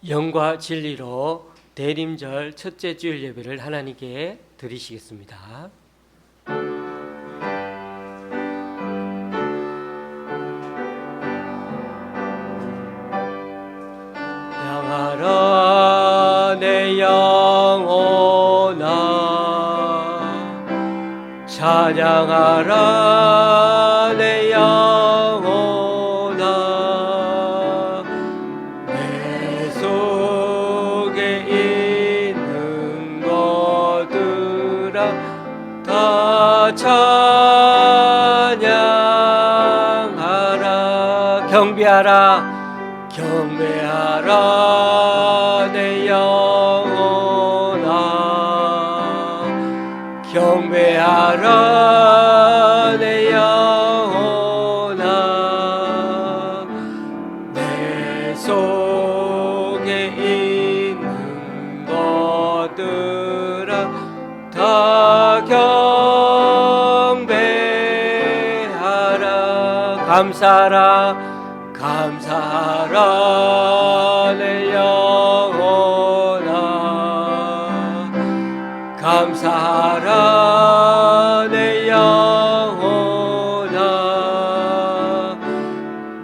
영과 진리로 대림절 첫째 주일 예배를 하나님께 드리시겠습니다. 향하라 내 영혼아, 찬양하라 내 영혼아, 내 속에 있는 것들아 다 찬양하라. 경배하라 경배하라 내 영혼아, 경배하라 내 영혼아, 내 속에 있는 것들아 다 경배하라. 감사하라 감사하라 내 영혼아, 감사하라 내 영혼아,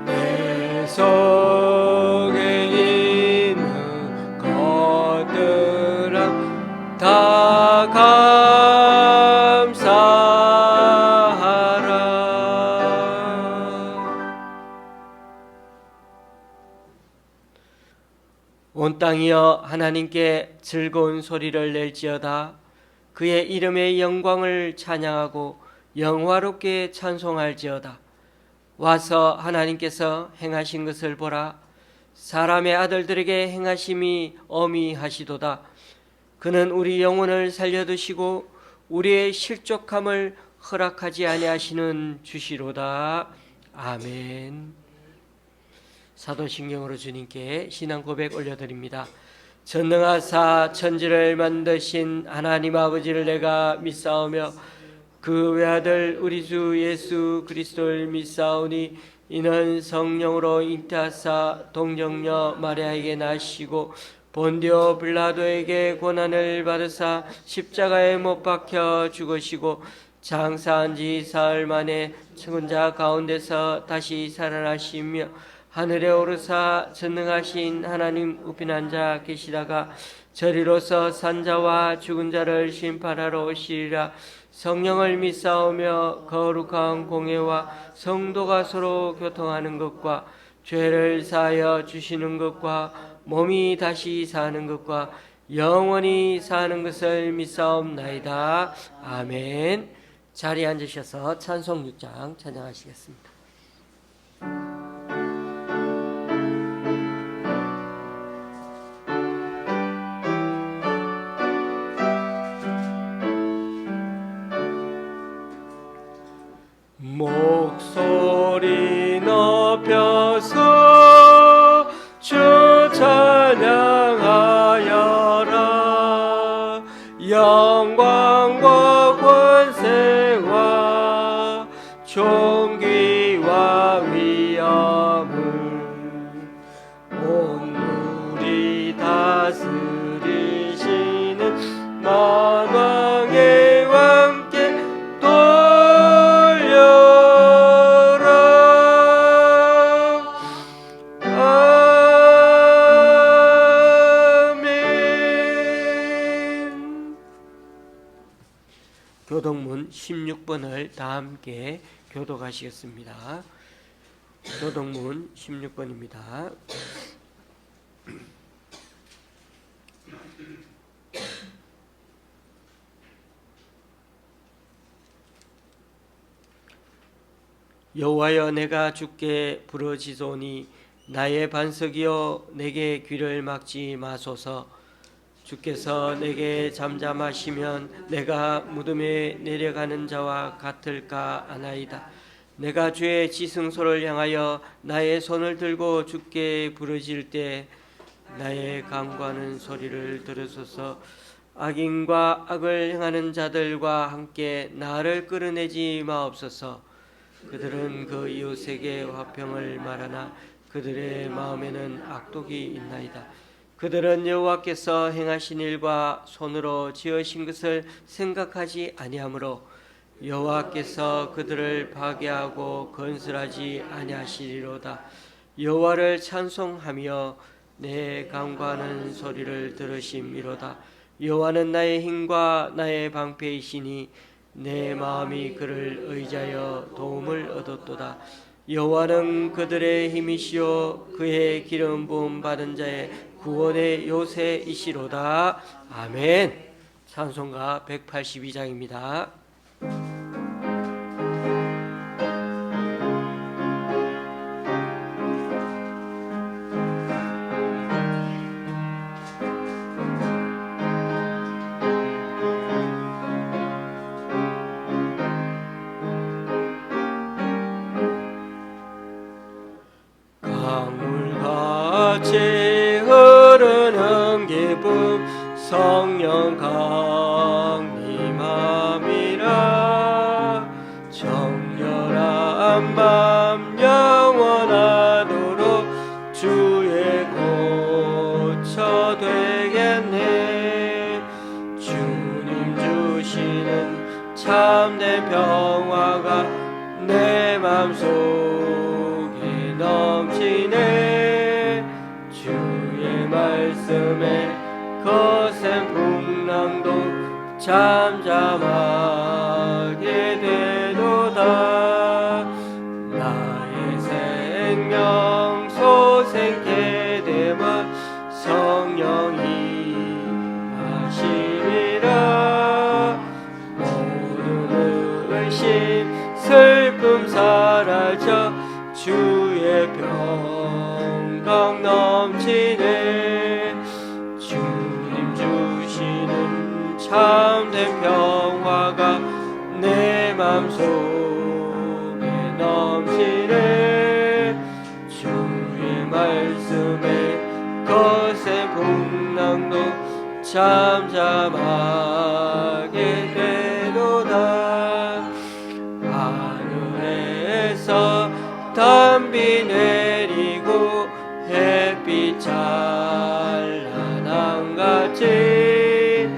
내 속에 있는 것들아 다 감사하라. 온 땅이여 하나님께 즐거운 소리를 낼지어다. 그의 이름의 영광을 찬양하고 영화롭게 찬송할지어다. 와서 하나님께서 행하신 것을 보라. 사람의 아들들에게 행하심이 어미하시도다. 그는 우리 영혼을 살려두시고 우리의 실족함을 허락하지 아니하시는 주시로다. 아멘. 사도신경으로 주님께 신앙 고백 올려드립니다. 전능하사 천지를 만드신 하나님 아버지를 내가 믿사오며 그 외아들 우리 주 예수 그리스도를 믿사오니 이는 성령으로 잉태하사 동정녀 마리아에게 나시고 본디오 빌라도에게 고난을 받으사 십자가에 못 박혀 죽으시고 장사한 지 사흘 만에 죽은 자 가운데서 다시 살아나시며 하늘에 오르사 전능하신 하나님 우편한 자 계시다가 저리로서 산자와 죽은 자를 심판하러 오시리라. 성령을 믿사오며 거룩한 공회와 성도가 서로 교통하는 것과 죄를 사하여 주시는 것과 몸이 다시 사는 것과 영원히 사는 것을 믿사옵나이다. 아멘. 자리에 앉으셔서 찬송 6장 찬양하시겠습니다. 목소리 높여서 주 찬양하여라. 영광과 권세와 존귀와 위엄을 온누리 다스리시는 만왕의 왕께 교독문 16번을 다 함께 교독하시겠습니다. 교독문 16번입니다. 여호와여 내가 주께 부르짖으니 나의 반석이여 내게 귀를 막지 마소서. 주께서 내게 잠잠하시면 내가 무덤에 내려가는 자와 같을까 하나이다. 내가 주의 지승소를 향하여 나의 손을 들고 주께 부르짖을 때 나의 간구하는 소리를 들으소서. 악인과 악을 행하는 자들과 함께 나를 끌어내지 마옵소서. 그들은 그 이웃에게 화평을 말하나 그들의 마음에는 악독이 있나이다. 그들은 여호와께서 행하신 일과 손으로 지으신 것을 생각하지 아니하므로 여호와께서 그들을 파괴하고 건설하지 아니하시리로다. 여호와를 찬송하며 내 간구하는 소리를 들으심이로다. 여호와는 나의 힘과 나의 방패이시니 내 마음이 그를 의지하여 도움을 얻었도다. 여호와는 그들의 힘이시요 그의 기름 부음 받은 자의 구원의 요새이시로다. 아멘. 찬송가 182장입니다. 강물같이 흐르는 기쁨 성령 강림함이라. 정결한 밤 영원하도록 주의 고쳐 되겠네. 주님 주시는 참된 평화가 내 맘속에 넘치네. 주의 말씀에 거센 풍랑도 잠잠하게 되도다. 나의 생명 소생케 되면 성령이 하심이라. 모든 의심 슬픔 사라져 주의 평강 넘치네. 주님 주시는 참된 평화가 내 맘속에 넘치네. 주의 말씀에 거센 풍랑도 잠잠하게 되도다. 하늘에서 단비 내리고 햇빛 찬란한 같이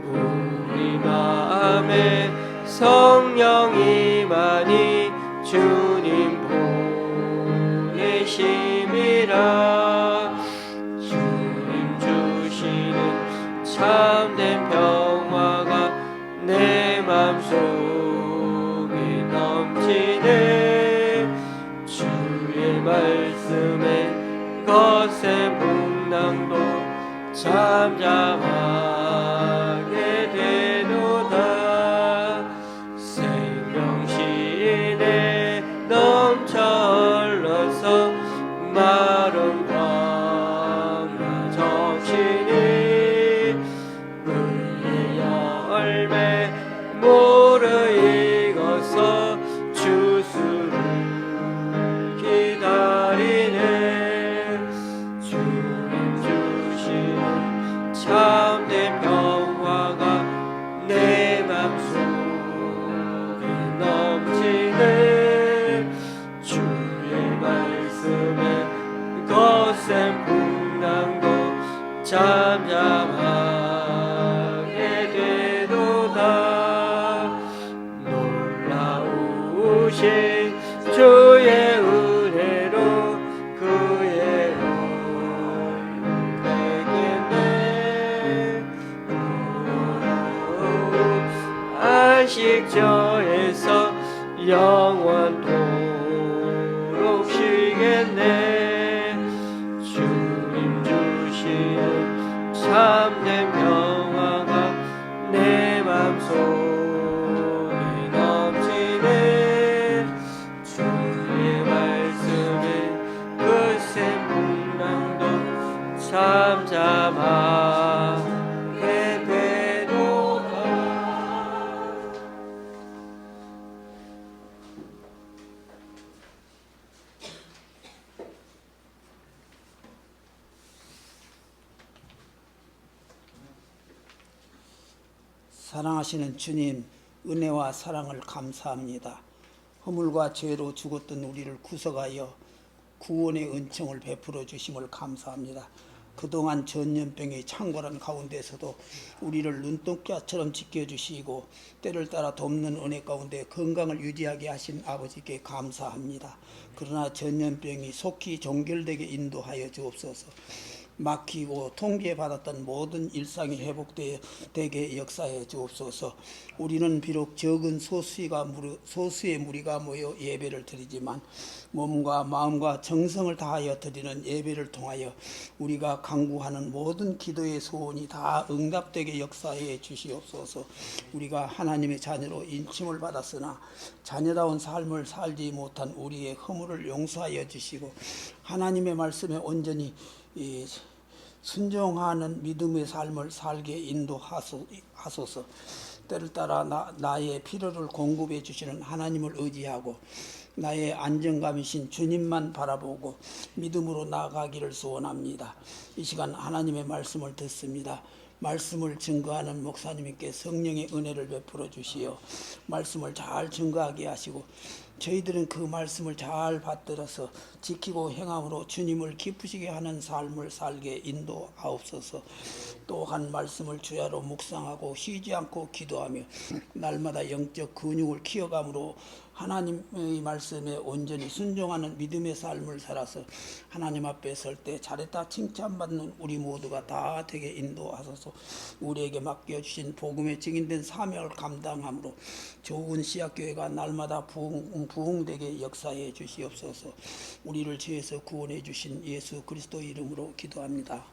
우리 마음에 성령이 많이 주님 보내심이라. 주님 주시는 참된 평화가 내 맘속에 넘치네. 주의 말씀에 거센 풍랑도 잠잠하게 되도다. 생명신에 넘쳐 흘러서 마른 광야 정신이 의의 열매 모르 익어서 주수를 기다리네. 주님 주시는 참된 평화가 내 맘속에 넘치네. 주의 말씀에 거센 풍랑도 잠잠하게 되도다. 놀라우신 주의 은혜로 그의 얼굴 되겠네. 안식처에서 영원토록 쉬겠네. 주님 주시는 참된 평화가 내 맘속에 넘치네. 주의 말씀에 거센 풍랑도 잠잠하게 되도다. 사랑하시는 주님, 은혜와 사랑을 감사합니다. 허물과 죄로 죽었던 우리를 구속하여 구원의 은총을 베풀어 주심을 감사합니다. 그동안 전염병의 창궐한 가운데서도 우리를 눈동자처럼 지켜주시고 때를 따라 돕는 은혜 가운데 건강을 유지하게 하신 아버지께 감사합니다. 그러나 전염병이 속히 종결되게 인도하여 주옵소서. 막히고 통제받았던 모든 일상이 회복되게 역사해 주옵소서. 우리는 비록 적은 소수의 무리가 모여 예배를 드리지만 몸과 마음과 정성을 다하여 드리는 예배를 통하여 우리가 간구하는 모든 기도의 소원이 다 응답되게 역사해 주시옵소서. 우리가 하나님의 자녀로 인침을 받았으나 자녀다운 삶을 살지 못한 우리의 허물을 용서하여 주시고 하나님의 말씀에 온전히 순종하는 믿음의 삶을 살게 인도하소서. 때를 따라 나의 필요를 공급해 주시는 하나님을 의지하고 나의 안정감이신 주님만 바라보고 믿음으로 나아가기를 소원합니다. 이 시간 하나님의 말씀을 듣습니다. 말씀을 증거하는 목사님께 성령의 은혜를 베풀어 주시어 말씀을 잘 증거하게 하시고 저희들은 그 말씀을 잘 받들어서 지키고 행함으로 주님을 기쁘시게 하는 삶을 살게 인도하옵소서. 또한 말씀을 주야로 묵상하고 쉬지 않고 기도하며 날마다 영적 근육을 키워감으로 하나님의 말씀에 온전히 순종하는 믿음의 삶을 살아서 하나님 앞에 설 때 잘했다 칭찬받는 우리 모두가 다 되게 인도하소서. 우리에게 맡겨주신 복음의 증인된 사명을 감당함으로 좋은 씨앗교회가 날마다 부흥되게 역사해 주시옵소서. 우리를 죄에서 구원해 주신 예수 그리스도 이름으로 기도합니다.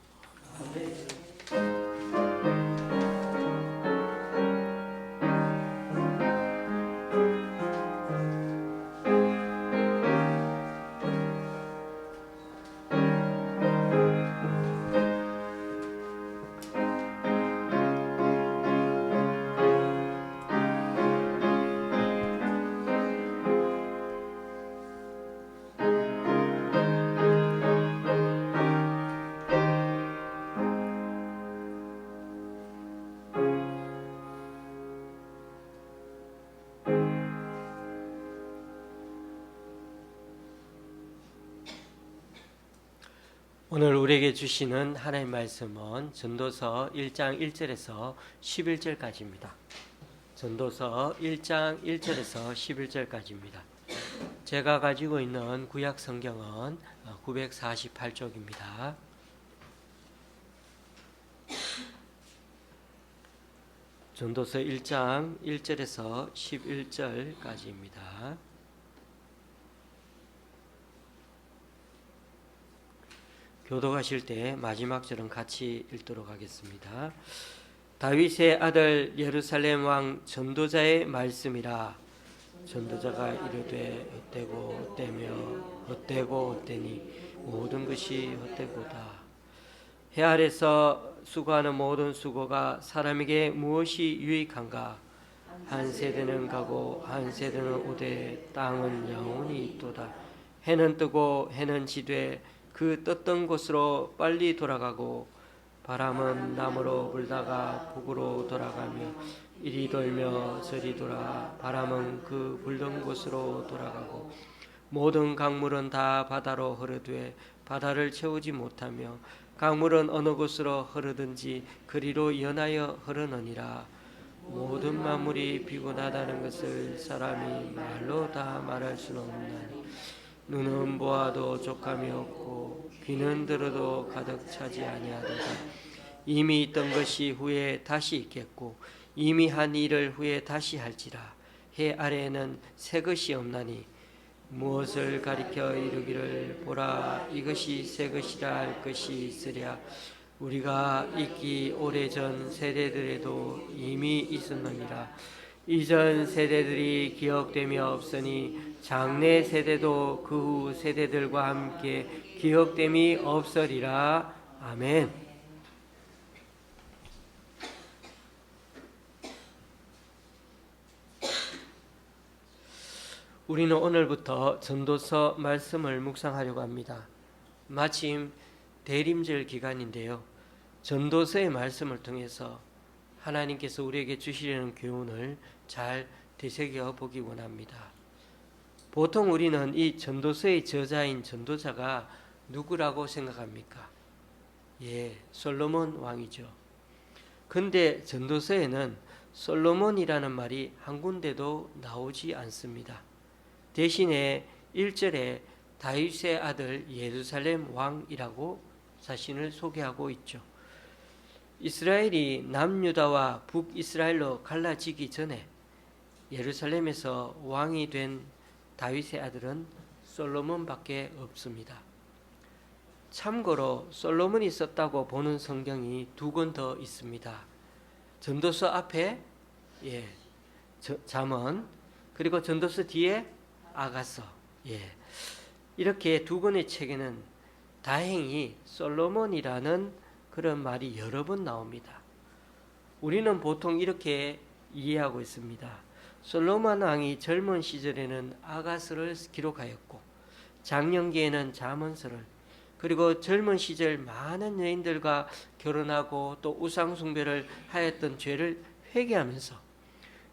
오늘 우리에게 주시는 하나님의 말씀은 전도서 1장 1절에서 11절까지입니다. 전도서 1장 1절에서 11절까지입니다. 제가 가지고 있는 구약 성경은 948쪽입니다. 전도서 1장 1절에서 11절까지입니다. 교독하실 때 마지막 절은 같이 읽도록 하겠습니다. 다윗의 아들 예루살렘 왕 전도자의 말씀이라. 전도자가 이르되 헛되고 헛되며 헛되고 헛되니 모든 것이 헛되고다. 해 아래서 수고하는 모든 수고가 사람에게 무엇이 유익한가? 한 세대는 가고 한 세대는 오되 땅은 영원히 있도다. 해는 뜨고 해는 지되 그 떴던 곳으로 빨리 돌아가고 바람은 남으로 불다가 북으로 돌아가며 이리 돌며 저리 돌아 바람은 그 불던 곳으로 돌아가고 모든 강물은 다 바다로 흐르되 바다를 채우지 못하며 강물은 어느 곳으로 흐르든지 그리로 연하여 흐르느니라. 모든 만물이 피곤하다는 것을 사람이 말로 다 말할 수는 없나니 눈은 보아도 족함이 없고 귀는 들어도 가득 차지 아니하도다. 이미 있던 것이 후에 다시 있겠고 이미 한 일을 후에 다시 할지라. 해 아래에는 새 것이 없나니 무엇을 가리켜 이르기를 보라 이것이 새 것이라 할 것이 있으랴. 우리가 있기 오래전 세대들에도 이미 있었느니라. 이전 세대들이 기억되며 없으니 장래 세대도 그 후 세대들과 함께 기억됨이 없으리라. 아멘. 우리는 오늘부터 전도서 말씀을 묵상하려고 합니다. 마침 대림절 기간인데요. 전도서의 말씀을 통해서 하나님께서 우리에게 주시려는 교훈을 잘 되새겨 보기 원합니다. 보통 우리는 이 전도서의 저자인 전도자가 누구라고 생각합니까? 솔로몬 왕이죠. 근데 전도서에는 솔로몬이라는 말이 한 군데도 나오지 않습니다. 대신에 1절에 다윗의 아들 예루살렘 왕이라고 자신을 소개하고 있죠. 이스라엘이 남유다와 북이스라엘로 갈라지기 전에 예루살렘에서 왕이 된 다윗의 아들은 솔로몬밖에 없습니다. 참고로 솔로몬이 썼다고 보는 성경이 2권 더 있습니다. 전도서 앞에 잠언, 그리고 전도서 뒤에 아가서. 이렇게 2권의 책에는 다행히 솔로몬이라는 그런 말이 여러 번 나옵니다. 우리는 보통 이렇게 이해하고 있습니다. 솔로몬 왕이 젊은 시절에는 아가서를 기록하였고 장년기에는 잠언서를, 그리고 젊은 시절 많은 여인들과 결혼하고 또 우상 숭배를 하였던 죄를 회개하면서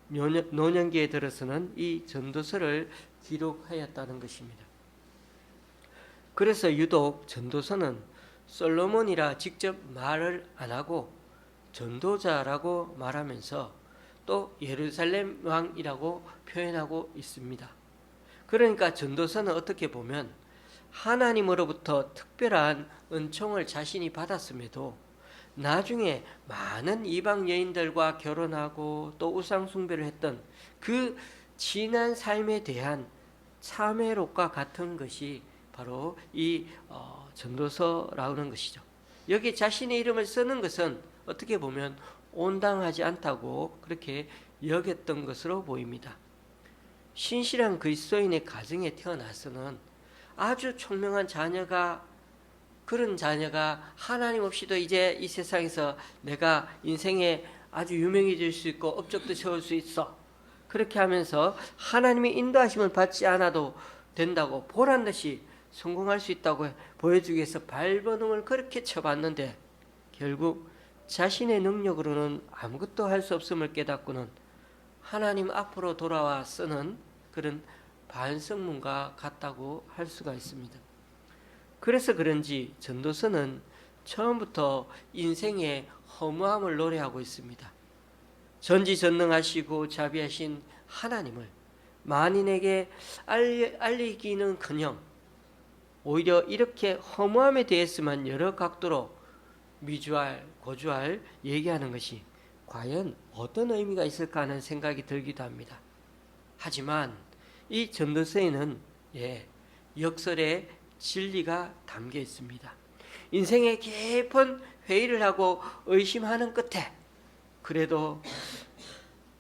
노년기에 들어서는 이 전도서를 기록하였다는 것입니다. 그래서 유독 전도서는 솔로몬이라 직접 말을 안 하고 전도자라고 말하면서 또 예루살렘 왕이라고 표현하고 있습니다. 그러니까 전도서는 어떻게 보면 하나님으로부터 특별한 은총을 자신이 받았음에도 나중에 많은 이방 여인들과 결혼하고 또 우상 숭배를 했던 그 지난 삶에 대한 참회록과 같은 것이 바로 이 전도서라는 것이죠. 여기 자신의 이름을 쓰는 것은 어떻게 보면 온당하지 않다고 그렇게 여겼던 것으로 보입니다. 신실한 그리스도인의 가정에 태어나서는 아주 총명한 그런 자녀가 하나님 없이도 이제 이 세상에서 내가 인생에 아주 유명해질 수 있고 업적도 세울 수 있어, 그렇게 하면서 하나님의 인도하심을 받지 않아도 된다고 보란듯이 성공할 수 있다고 보여주기 위해서 발버둥을 그렇게 쳐봤는데 결국 자신의 능력으로는 아무것도 할 수 없음을 깨닫고는 하나님 앞으로 돌아와 쓰는 그런 반성문과 같다고 할 수가 있습니다. 그래서 그런지 전도서는 처음부터 인생의 허무함을 노래하고 있습니다. 전지전능하시고 자비하신 하나님을 만인에게 알리기는커녕 오히려 이렇게 허무함에 대해서만 여러 각도로 미주알, 고주알 얘기하는 것이 과연 어떤 의미가 있을까 하는 생각이 들기도 합니다. 하지만 이 전도서에는 역설의 진리가 담겨 있습니다. 인생의 깊은 회의를 하고 의심하는 끝에 그래도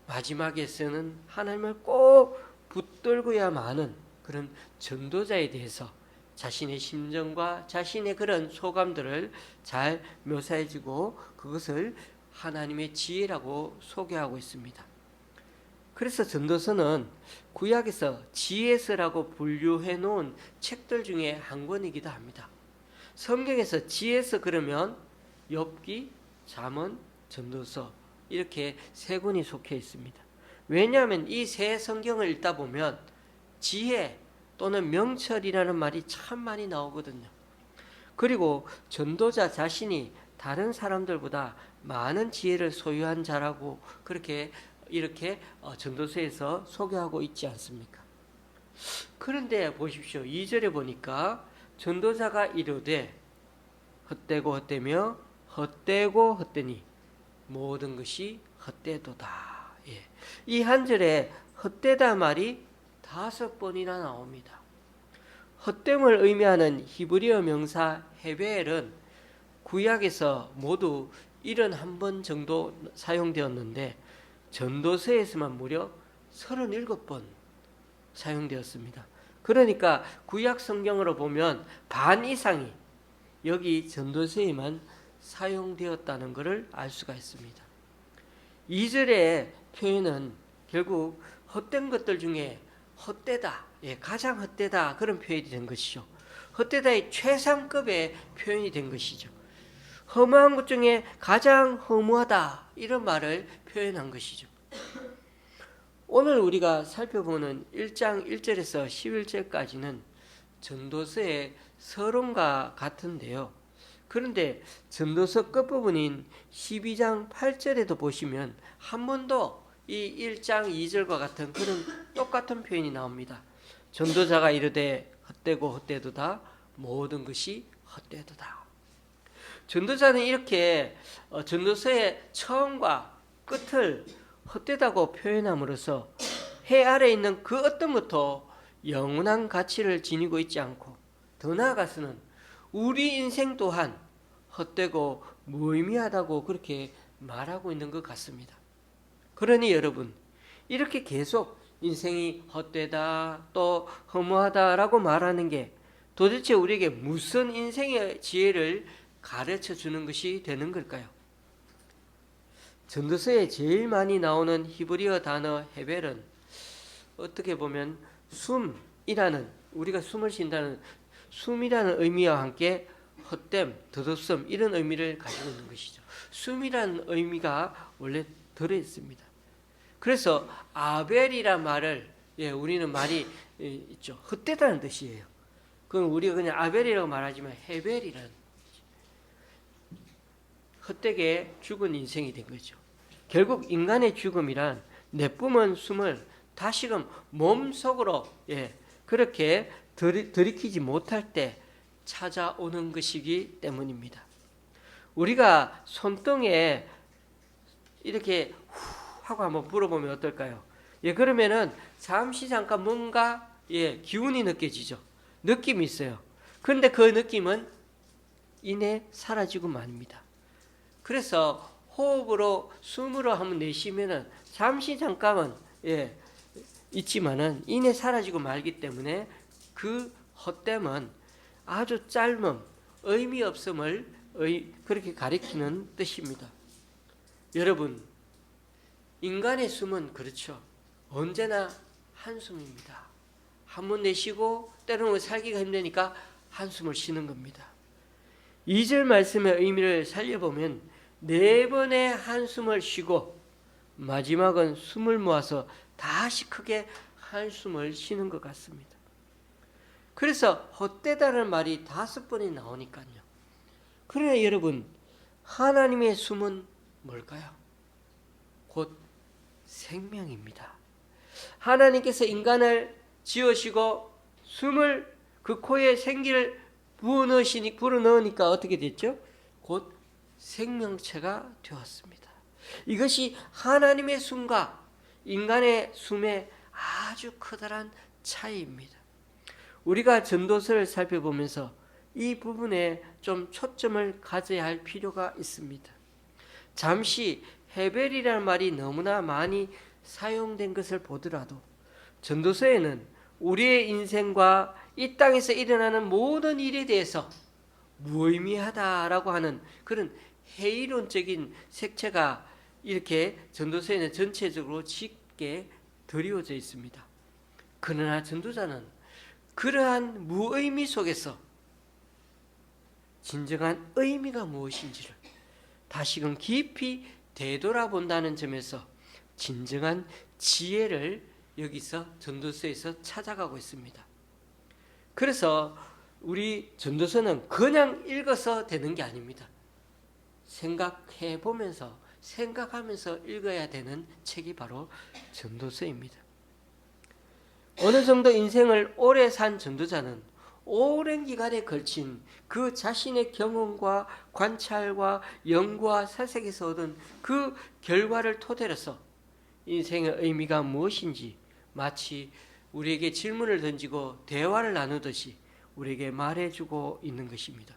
마지막에 쓰는 하나님을 꼭 붙들고야만은 그런 전도자에 대해서 자신의 심정과 자신의 그런 소감들을 잘 묘사해주고 그것을 하나님의 지혜라고 소개하고 있습니다. 그래서 전도서는 구약에서 지혜서라고 분류해 놓은 책들 중에 한 권이기도 합니다. 성경에서 지혜서 그러면 욥기, 잠언, 전도서 이렇게 3권이 속해 있습니다. 왜냐하면 이 세 성경을 읽다 보면 지혜 또는 명철이라는 말이 참 많이 나오거든요. 그리고 전도자 자신이 다른 사람들보다 많은 지혜를 소유한 자라고 이렇게 전도서에서 소개하고 있지 않습니까? 그런데 보십시오. 2절에 보니까 전도자가 이르되 헛되고 헛되며 헛되고 헛되니 모든 것이 헛되도다. 이 한 절에 헛되다 말이 5번이나 나옵니다. 헛됨을 의미하는 히브리어 명사 헤벨은 구약에서 모두 71번 정도 사용되었는데 전도서에서만 무려 37번 사용되었습니다. 그러니까 구약 성경으로 보면 반 이상이 여기 전도서에만 사용되었다는 것을 알 수가 있습니다. 2절의 표현은 결국 헛된 것들 중에 헛되다, 가장 헛되다 그런 표현이 된 것이죠. 헛되다의 최상급의 표현이 된 것이죠. 허무한 것 중에 가장 허무하다 이런 말을 표현한 것이죠. 오늘 우리가 살펴보는 1장 1절에서 11절까지는 전도서의 서론과 같은데요. 그런데 전도서 끝부분인 12장 8절에도 보시면 한 번도 이 1장 2절과 같은 그런 똑같은 표현이 나옵니다. 전도자가 이르되 헛되고 헛되도다 모든 것이 헛되도다. 전도자는 이렇게 전도서의 처음과 끝을 헛되다고 표현함으로써 해 아래에 있는 그 어떤 것도 영원한 가치를 지니고 있지 않고 더 나아가서는 우리 인생 또한 헛되고 무의미하다고 그렇게 말하고 있는 것 같습니다. 그러니 여러분, 이렇게 계속 인생이 헛되다 또 허무하다라고 말하는 게 도대체 우리에게 무슨 인생의 지혜를 가르쳐 주는 것이 되는 걸까요? 전도서에 제일 많이 나오는 히브리어 단어 헤벨은 어떻게 보면 숨이라는, 우리가 숨을 쉰다는 숨이라는 의미와 함께 헛됨, 덧없음 이런 의미를 가지고 있는 것이죠. 숨이라는 의미가 원래 들어있습니다. 그래서 아벨이란 말을 우리는 말이 있죠. 헛되다는 뜻이에요. 그건 우리가 그냥 아벨이라고 말하지만 헤벨이라는 헛되게 죽은 인생이 된 거죠. 결국 인간의 죽음이란 내뿜은 숨을 다시금 몸속으로 그렇게 들이키지 못할 때 찾아오는 것이기 때문입니다. 우리가 손등에 이렇게 후 하고 한번 불어보면 어떨까요? 그러면은 잠깐 뭔가 기운이 느껴지죠. 느낌이 있어요. 그런데 그 느낌은 이내 사라지고 맙니다. 그래서 호흡으로 숨으로 한번 내쉬면은 잠깐은 있지만은 이내 사라지고 말기 때문에 그 헛됨은 아주 짧음, 의미 없음을 그렇게 가리키는 뜻입니다. 여러분, 인간의 숨은 그렇죠. 언제나 한숨입니다. 한번 내쉬고 때로는 살기가 힘드니까 한숨을 쉬는 겁니다. 2절 말씀의 의미를 살려보면 4번의 한숨을 쉬고 마지막은 숨을 모아서 다시 크게 한숨을 쉬는 것 같습니다. 그래서 헛되다는 말이 5번이 나오니까요. 그러나 여러분, 하나님의 숨은 뭘까요? 곧 생명입니다. 하나님께서 인간을 지으시고 숨을 그 코에 생기를 불어넣으니까 어떻게 됐죠? 곧 생명체가 되었습니다. 이것이 하나님의 숨과 인간의 숨의 아주 커다란 차이입니다. 우리가 전도서를 살펴보면서 이 부분에 좀 초점을 가져야 할 필요가 있습니다. 잠시 헤벨이라는 말이 너무나 많이 사용된 것을 보더라도 전도서에는 우리의 인생과 이 땅에서 일어나는 모든 일에 대해서 무의미하다라고 하는 그런 회의론적인 색채가 이렇게 전도서에는 전체적으로 짙게 드리워져 있습니다. 그러나 전도자는 그러한 무의미 속에서 진정한 의미가 무엇인지를 다시금 깊이 되돌아본다는 점에서 진정한 지혜를 여기서 전도서에서 찾아가고 있습니다. 그래서 우리 전도서는 그냥 읽어서 되는 게 아닙니다. 생각해 보면서 생각하면서 읽어야 되는 책이 바로 전도서입니다. 어느 정도 인생을 오래 산 전도자는 오랜 기간에 걸친 그 자신의 경험과 관찰과 연구와 사색에서 얻은 그 결과를 토대로서 인생의 의미가 무엇인지 마치 우리에게 질문을 던지고 대화를 나누듯이 우리에게 말해주고 있는 것입니다.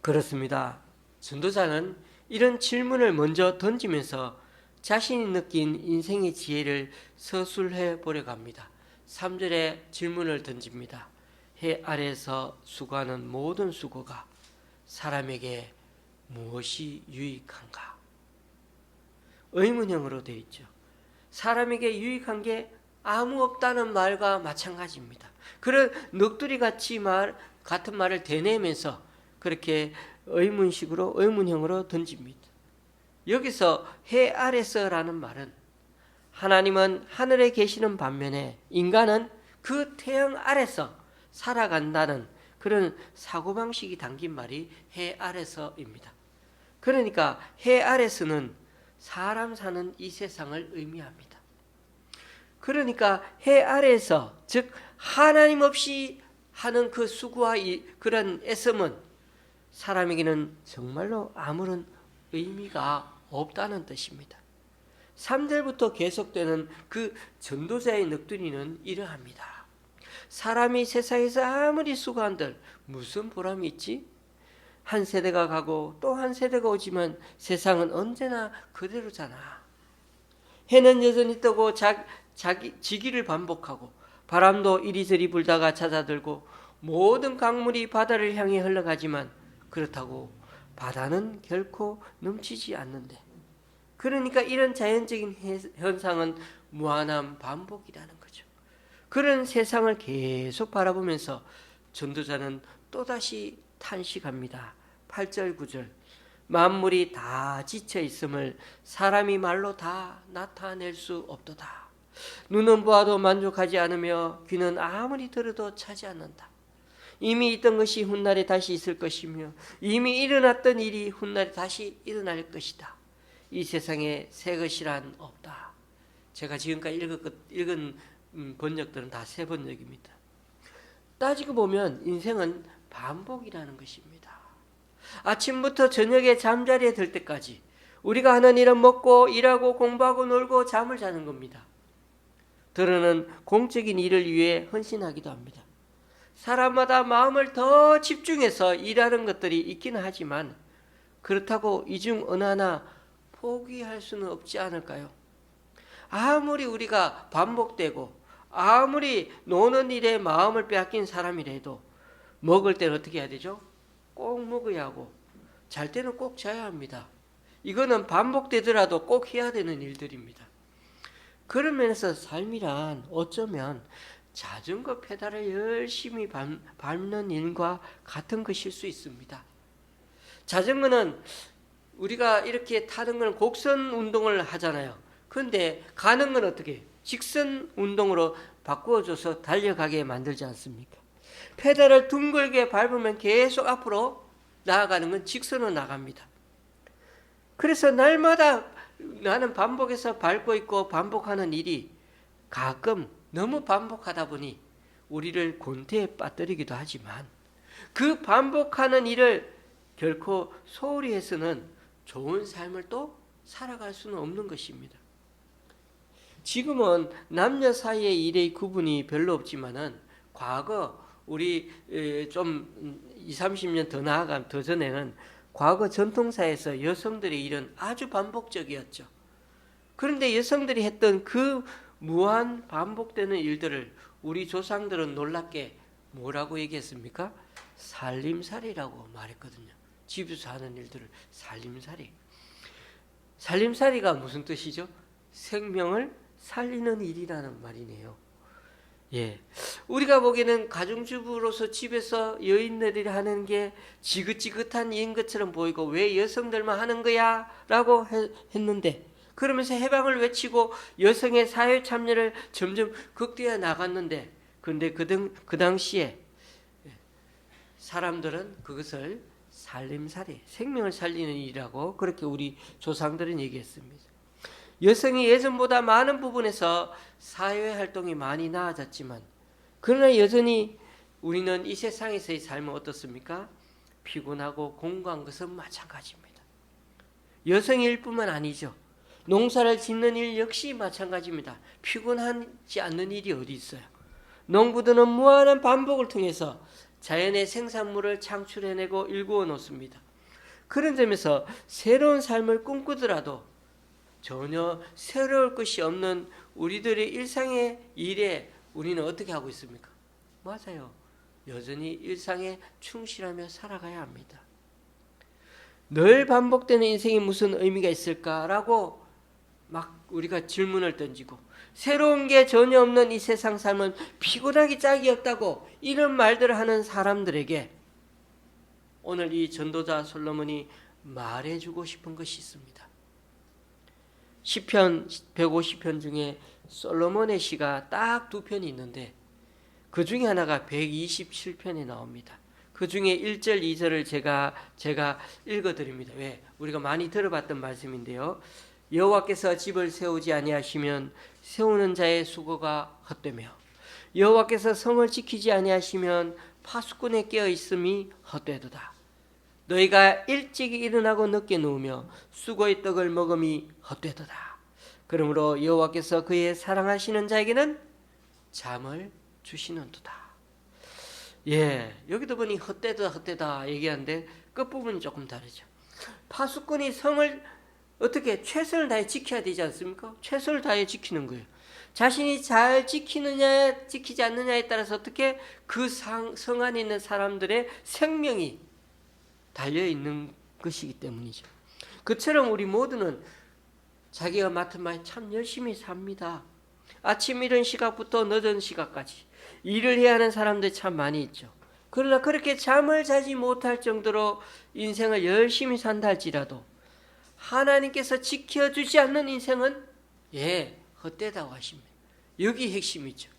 그렇습니다. 전도자는 이런 질문을 먼저 던지면서 자신이 느낀 인생의 지혜를 서술해 보려고 합니다. 3절에 질문을 던집니다. 해 아래에서 수고하는 모든 수고가 사람에게 무엇이 유익한가? 의문형으로 되어 있죠. 사람에게 유익한 게 아무 없다는 말과 마찬가지입니다. 그런 넋두리 같은 말을 되뇌면서 그렇게 의문형으로 던집니다. 여기서 해 아래서라는 말은 하나님은 하늘에 계시는 반면에 인간은 그 태양 아래서 살아간다는 그런 사고방식이 담긴 말이 해 아래서입니다. 그러니까 해 아래서는 사람 사는 이 세상을 의미합니다. 그러니까 해 아래에서, 즉 하나님 없이 하는 그 수고와 그런 애씀은 사람에게는 정말로 아무런 의미가 없다는 뜻입니다. 3절부터 계속되는 그 전도자의 넋두리는 이러합니다. 사람이 세상에서 아무리 수고한들 무슨 보람이 있지? 한 세대가 가고 또 한 세대가 오지만 세상은 언제나 그대로잖아. 해는 여전히 뜨고 지기를 반복하고 바람도 이리저리 불다가 잦아들고 모든 강물이 바다를 향해 흘러가지만 그렇다고 바다는 결코 넘치지 않는데, 그러니까 이런 자연적인 현상은 무한한 반복이라는 거죠. 그런 세상을 계속 바라보면서 전도자는 또다시 탄식합니다. 8절 9절 만물이 다 지쳐 있음을 사람이 말로 다 나타낼 수 없도다. 눈은 보아도 만족하지 않으며 귀는 아무리 들어도 차지 않는다. 이미 있던 것이 훗날에 다시 있을 것이며 이미 일어났던 일이 훗날에 다시 일어날 것이다. 이 세상에 새 것이란 없다. 제가 지금까지 읽은 번역들은 다 새 번역입니다. 따지고 보면 인생은 반복이라는 것입니다. 아침부터 저녁에 잠자리에 들 때까지 우리가 하는 일은 먹고 일하고 공부하고 놀고 잠을 자는 겁니다. 들어는 공적인 일을 위해 헌신하기도 합니다. 사람마다 마음을 더 집중해서 일하는 것들이 있기는 하지만 그렇다고 이 중 어느 하나 포기할 수는 없지 않을까요? 아무리 우리가 반복되고 아무리 노는 일에 마음을 빼앗긴 사람이라도 먹을 때는 어떻게 해야 되죠? 꼭 먹어야 하고 잘 때는 꼭 자야 합니다. 이거는 반복되더라도 꼭 해야 되는 일들입니다. 그런 면에서 삶이란 어쩌면 자전거 페달을 열심히 밟는 일과 같은 것일 수 있습니다. 자전거는 우리가 이렇게 타는 건 곡선 운동을 하잖아요. 그런데 가는 건 어떻게? 직선 운동으로 바꾸어줘서 달려가게 만들지 않습니까? 페달을 둥글게 밟으면 계속 앞으로 나아가는 건 직선으로 나갑니다. 그래서 날마다 나는 반복해서 밟고 있고 반복하는 일이 가끔 너무 반복하다 보니 우리를 곤태에 빠뜨리기도 하지만 그 반복하는 일을 결코 소홀히 해서는 좋은 삶을 또 살아갈 수는 없는 것입니다. 지금은 남녀 사이의 일의 구분이 별로 없지만은 과거 우리 좀 20, 30년 더 나아가면 더 전에는 과거 전통사에서 여성들의 일은 아주 반복적이었죠. 그런데 여성들이 했던 그 무한 반복되는 일들을 우리 조상들은 놀랍게 뭐라고 얘기했습니까? 살림살이라고 말했거든요. 집에서 하는 일들을 살림살이. 살림살이가 무슨 뜻이죠? 생명을 살리는 일이라는 말이네요. 예, 우리가 보기에는 가정주부로서 집에서 여인들이 하는 게 지긋지긋한 일인 것처럼 보이고 왜 여성들만 하는 거야? 라고 했는데 그러면서 해방을 외치고 여성의 사회 참여를 점점 극대화 나갔는데 그런데 그 당시에 사람들은 그것을 살림살이, 생명을 살리는 일이라고 그렇게 우리 조상들은 얘기했습니다. 여성이 예전보다 많은 부분에서 사회활동이 많이 나아졌지만 그러나 여전히 우리는 이 세상에서의 삶은 어떻습니까? 피곤하고 공고한 것은 마찬가지입니다. 여성일 뿐만 아니죠. 농사를 짓는 일 역시 마찬가지입니다. 피곤하지 않는 일이 어디 있어요? 농부들은 무한한 반복을 통해서 자연의 생산물을 창출해내고 일구어 놓습니다. 그런 점에서 새로운 삶을 꿈꾸더라도 전혀 새로울 것이 없는 우리들의 일상의 일에 우리는 어떻게 하고 있습니까? 맞아요. 여전히 일상에 충실하며 살아가야 합니다. 늘 반복되는 인생이 무슨 의미가 있을까라고 막 우리가 질문을 던지고 새로운 게 전혀 없는 이 세상 삶은 피곤하기 짝이 없다고 이런 말들을 하는 사람들에게 오늘 이 전도자 솔로몬이 말해주고 싶은 것이 있습니다. 시편 150편 중에 솔로몬의 시가 딱 2편이 있는데 그 중에 하나가 127편에 나옵니다. 그 중에 1절, 2절을 제가 읽어드립니다. 왜? 우리가 많이 들어봤던 말씀인데요. 여호와께서 집을 세우지 아니하시면 세우는 자의 수고가 헛되며 여호와께서 성을 지키지 아니하시면 파수꾼의 깨어 있음이 헛되도다. 너희가 일찍 일어나고 늦게 누우며 수고의 떡을 먹음이 헛되도다. 그러므로 여호와께서 그의 사랑하시는 자에게는 잠을 주시는도다. 예, 여기도 보니 헛되다 얘기하는데 끝부분이 조금 다르죠. 파수꾼이 성을 어떻게 최선을 다해 지켜야 되지 않습니까? 최선을 다해 지키는 거예요. 자신이 잘 지키느냐 지키지 않느냐에 따라서 어떻게 그 성 안에 있는 사람들의 생명이 달려있는 것이기 때문이죠. 그처럼 우리 모두는 자기가 맡은 말 참 열심히 삽니다. 아침 이른 시각부터 늦은 시각까지 일을 해야 하는 사람들 참 많이 있죠. 그러나 그렇게 잠을 자지 못할 정도로 인생을 열심히 산다 할지라도 하나님께서 지켜주지 않는 인생은 헛되다고 하십니다. 여기 핵심이죠.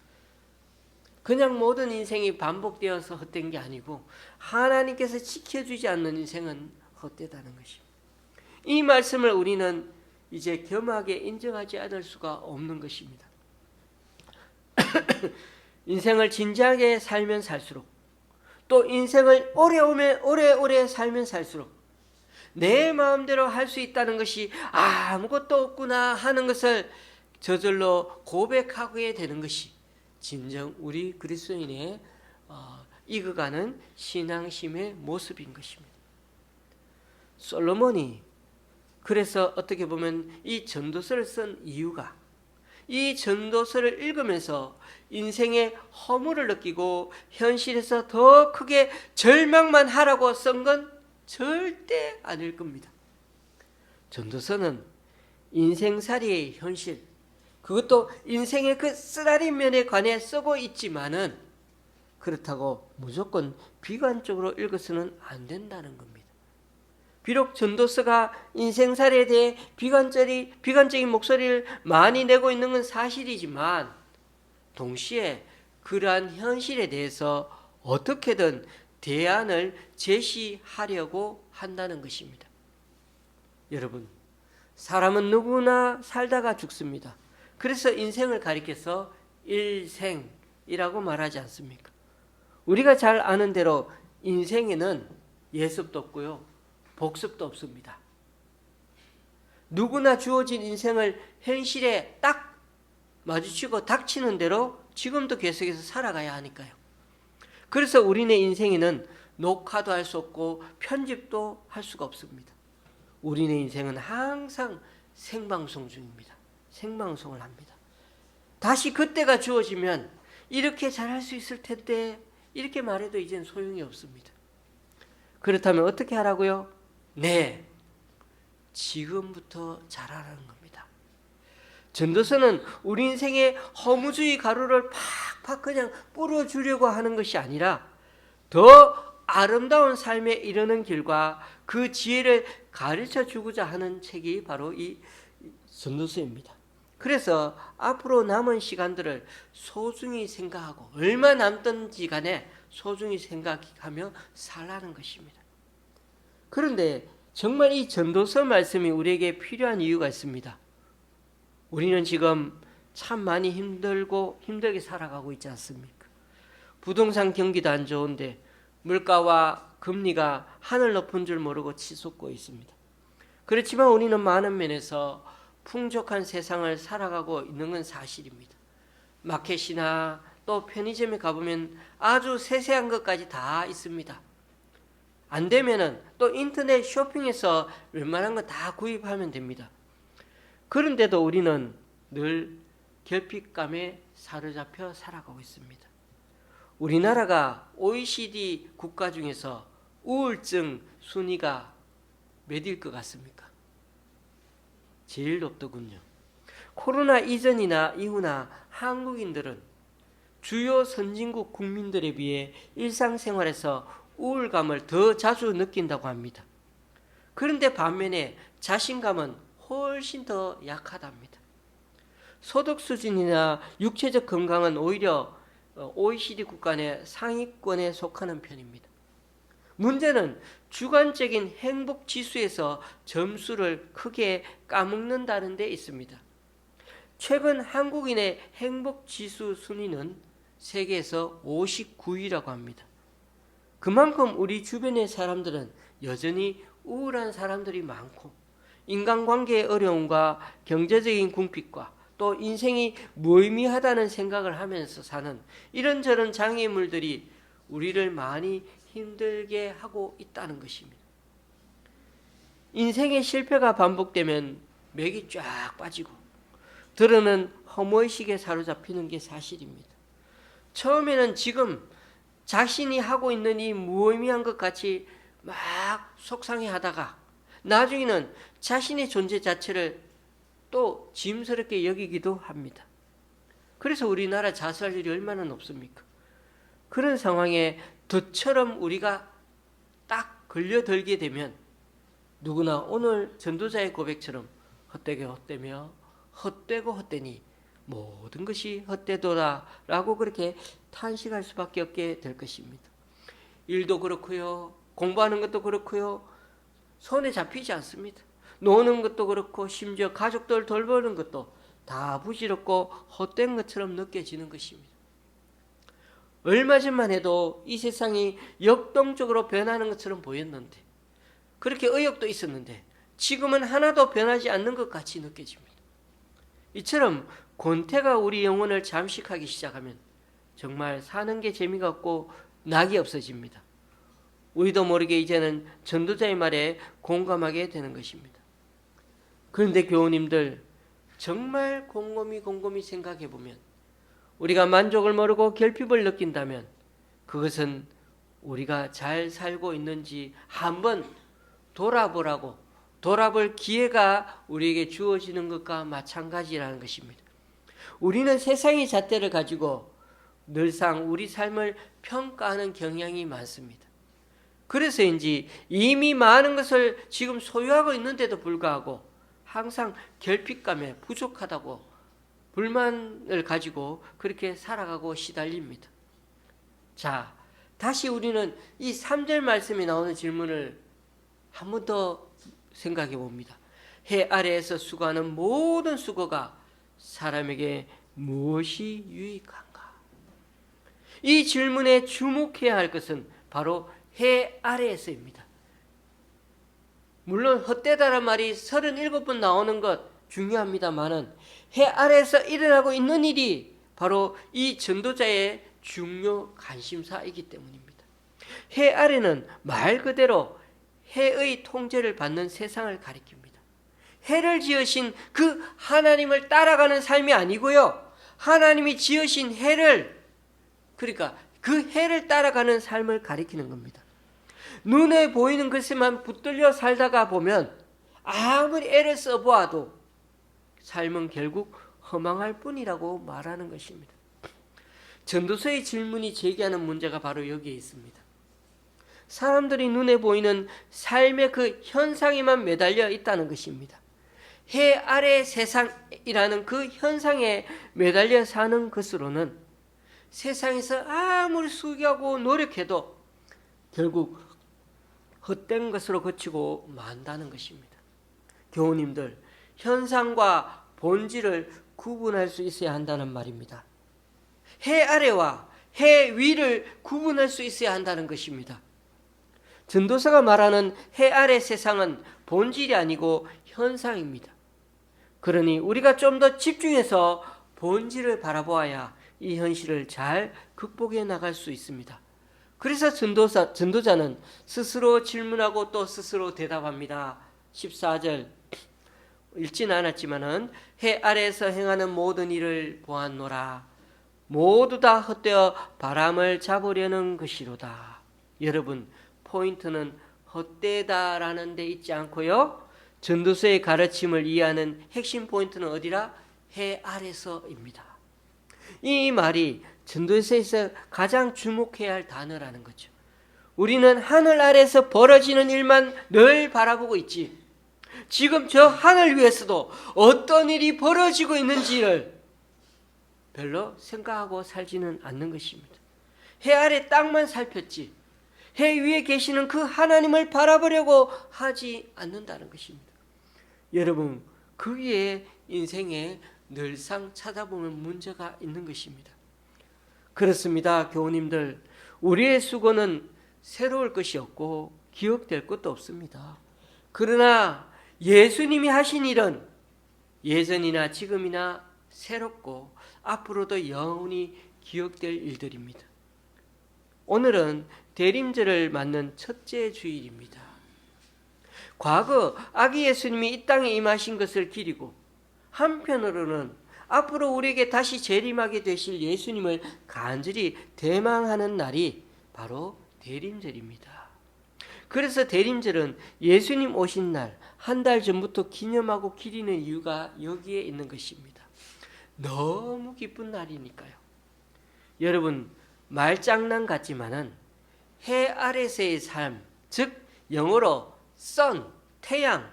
그냥 모든 인생이 반복되어서 헛된 게 아니고 하나님께서 지켜주지 않는 인생은 헛되다는 것입니다. 이 말씀을 우리는 이제 겸하게 인정하지 않을 수가 없는 것입니다. 인생을 진지하게 살면 살수록 또 인생을 오래오래 살면 살수록 내 마음대로 할 수 있다는 것이 아무것도 없구나 하는 것을 저절로 고백하게 되는 것이 진정 우리 그리스도인의 익어가는 신앙심의 모습인 것입니다. 솔로몬이 그래서 어떻게 보면 이 전도서를 쓴 이유가 이 전도서를 읽으면서 인생의 허물을 느끼고 현실에서 더 크게 절망만 하라고 쓴 건 절대 아닐 겁니다. 전도서는 인생살이의 현실, 그것도 인생의 그 쓰라린 면에 관해 쓰고 있지만은 그렇다고 무조건 비관적으로 읽어서는 안 된다는 겁니다. 비록 전도서가 인생살이에 대해 비관적인 목소리를 많이 내고 있는 건 사실이지만 동시에 그러한 현실에 대해서 어떻게든 대안을 제시하려고 한다는 것입니다. 여러분, 사람은 누구나 살다가 죽습니다. 그래서 인생을 가리켜서 일생이라고 말하지 않습니까? 우리가 잘 아는 대로 인생에는 예습도 없고요, 복습도 없습니다. 누구나 주어진 인생을 현실에 딱 마주치고 닥치는 대로 지금도 계속해서 살아가야 하니까요. 그래서 우리네 인생에는 녹화도 할 수 없고 편집도 할 수가 없습니다. 우리네 인생은 항상 생방송 중입니다. 생방송을 합니다. 다시 그때가 주어지면 이렇게 잘할 수 있을 텐데 이렇게 말해도 이젠 소용이 없습니다. 그렇다면 어떻게 하라고요? 네, 지금부터 잘하라는 겁니다. 전도서는 우리 인생의 허무주의 가루를 팍팍 그냥 뿌려주려고 하는 것이 아니라 더 아름다운 삶에 이르는 길과 그 지혜를 가르쳐 주고자 하는 책이 바로 이 전도서입니다. 그래서 앞으로 남은 시간들을 소중히 생각하고 얼마 남든지 간에 소중히 생각하며 살라는 것입니다. 그런데 정말 이 전도서 말씀이 우리에게 필요한 이유가 있습니다. 우리는 지금 참 많이 힘들게 살아가고 있지 않습니까? 부동산 경기도 안 좋은데 물가와 금리가 하늘 높은 줄 모르고 치솟고 있습니다. 그렇지만 우리는 많은 면에서 풍족한 세상을 살아가고 있는 건 사실입니다. 마켓이나 또 편의점에 가보면 아주 세세한 것까지 다 있습니다. 안 되면은 또 인터넷 쇼핑에서 웬만한 거 다 구입하면 됩니다. 그런데도 우리는 늘 결핍감에 사로잡혀 살아가고 있습니다. 우리나라가 OECD 국가 중에서 우울증 순위가 몇일 것 같습니까? 제일 높더군요. 코로나 이전이나 이후나 한국인들은 주요 선진국 국민들에 비해 일상생활에서 우울감을 더 자주 느낀다고 합니다. 그런데 반면에 자신감은 훨씬 더 약하답니다. 소득 수준이나 육체적 건강은 오히려 OECD 국가 내 상위권에 속하는 편입니다. 문제는 주관적인 행복 지수에서 점수를 크게 까먹는다는 데 있습니다. 최근 한국인의 행복 지수 순위는 세계에서 59위라고 합니다. 그만큼 우리 주변의 사람들은 여전히 우울한 사람들이 많고, 인간관계의 어려움과 경제적인 궁핍과 또 인생이 무의미하다는 생각을 하면서 사는 이런저런 장애물들이 우리를 많이 힘들게 하고 있다는 것입니다. 인생의 실패가 반복되면 맥이 쫙 빠지고 드러는 허무의식에 사로잡히는 게 사실입니다. 처음에는 지금 자신이 하고 있는 이 무의미한 것 같이 막 속상해하다가 나중에는 자신의 존재 자체를 또 짐스럽게 여기기도 합니다. 그래서 우리나라 자살률이 얼마나 높습니까? 그런 상황에 덫처럼 우리가 딱 걸려들게 되면 누구나 오늘 전도자의 고백처럼 헛되게 헛되며 헛되고 헛되니 모든 것이 헛되도다 라고 그렇게 탄식할 수밖에 없게 될 것입니다. 일도 그렇고요, 공부하는 것도 그렇고요, 손에 잡히지 않습니다. 노는 것도 그렇고 심지어 가족들 돌보는 것도 다 부질없고 헛된 것처럼 느껴지는 것입니다. 얼마 전만 해도 이 세상이 역동적으로 변하는 것처럼 보였는데, 그렇게 의욕도 있었는데 지금은 하나도 변하지 않는 것 같이 느껴집니다. 이처럼 권태가 우리 영혼을 잠식하기 시작하면 정말 사는 게 재미가 없고 낙이 없어집니다. 우리도 모르게 이제는 전도자의 말에 공감하게 되는 것입니다. 그런데 교우님들, 정말 곰곰이 생각해 보면 우리가 만족을 모르고 결핍을 느낀다면 그것은 우리가 잘 살고 있는지 한번 돌아보라고, 돌아볼 기회가 우리에게 주어지는 것과 마찬가지라는 것입니다. 우리는 세상의 잣대를 가지고 늘상 우리 삶을 평가하는 경향이 많습니다. 그래서인지 이미 많은 것을 지금 소유하고 있는데도 불구하고 항상 결핍감에 부족하다고 불만을 가지고 그렇게 살아가고 시달립니다. 자, 다시 우리는 이 3절 말씀에 나오는 질문을 한 번 더 생각해 봅니다. 해 아래에서 수고하는 모든 수고가 사람에게 무엇이 유익한가? 이 질문에 주목해야 할 것은 바로 해 아래에서입니다. 물론 헛되다란 말이 37번 나오는 것 중요합니다만은 해 아래에서 일어나고 있는 일이 바로 이 전도자의 중요 관심사이기 때문입니다. 해 아래는 말 그대로 해의 통제를 받는 세상을 가리킵니다. 해를 지으신 그 하나님을 따라가는 삶이 아니고요, 하나님이 지으신 해를, 그러니까 그 해를 따라가는 삶을 가리키는 겁니다. 눈에 보이는 것에만 붙들려 살다가 보면 아무리 애를 써보아도 삶은 결국 허망할 뿐이라고 말하는 것입니다. 전도서의 질문이 제기하는 문제가 바로 여기에 있습니다. 사람들이 눈에 보이는 삶의 그 현상에만 매달려 있다는 것입니다. 해 아래 세상이라는 그 현상에 매달려 사는 것으로는 세상에서 아무리 수고하고 노력해도 결국 헛된 것으로 그치고 만다는 것입니다. 교우님들, 현상과 본질을 구분할 수 있어야 한다는 말입니다. 해 아래와 해 위를 구분할 수 있어야 한다는 것입니다. 전도서가 말하는 해 아래 세상은 본질이 아니고 현상입니다. 그러니 우리가 좀 더 집중해서 본질을 바라보아야 이 현실을 잘 극복해 나갈 수 있습니다. 그래서 전도자는 스스로 질문하고 또 스스로 대답합니다. 14절 읽진 않았지만은 해 아래에서 행하는 모든 일을 보았노라. 모두 다 헛되어 바람을 잡으려는 것이로다. 여러분, 포인트는 헛되다라는 데 있지 않고요, 전도서의 가르침을 이해하는 핵심 포인트는 어디라? 해 아래서입니다. 이 말이 전도서에서 가장 주목해야 할 단어라는 거죠. 우리는 하늘 아래에서 벌어지는 일만 늘 바라보고 있지, 지금 저 하늘 위에서도 어떤 일이 벌어지고 있는지를 별로 생각하고 살지는 않는 것입니다. 해 아래 땅만 살폈지 해 위에 계시는 그 하나님을 바라보려고 하지 않는다는 것입니다. 여러분, 거기에 인생에 늘상 찾아보면 문제가 있는 것입니다. 그렇습니다. 교우님들, 우리의 수고는 새로울 것이 없고 기억될 것도 없습니다. 그러나 예수님이 하신 일은 예전이나 지금이나 새롭고 앞으로도 영원히 기억될 일들입니다. 오늘은 대림절을 맞는 첫째 주일입니다. 과거 아기 예수님이 이 땅에 임하신 것을 기리고 한편으로는 앞으로 우리에게 다시 재림하게 되실 예수님을 간절히 대망하는 날이 바로 대림절입니다. 그래서 대림절은 예수님 오신 날 한 달 전부터 기념하고 기리는 이유가 여기에 있는 것입니다. 너무 기쁜 날이니까요. 여러분, 말장난 같지만은 해 아래서의 삶, 즉 영어로 sun, 태양,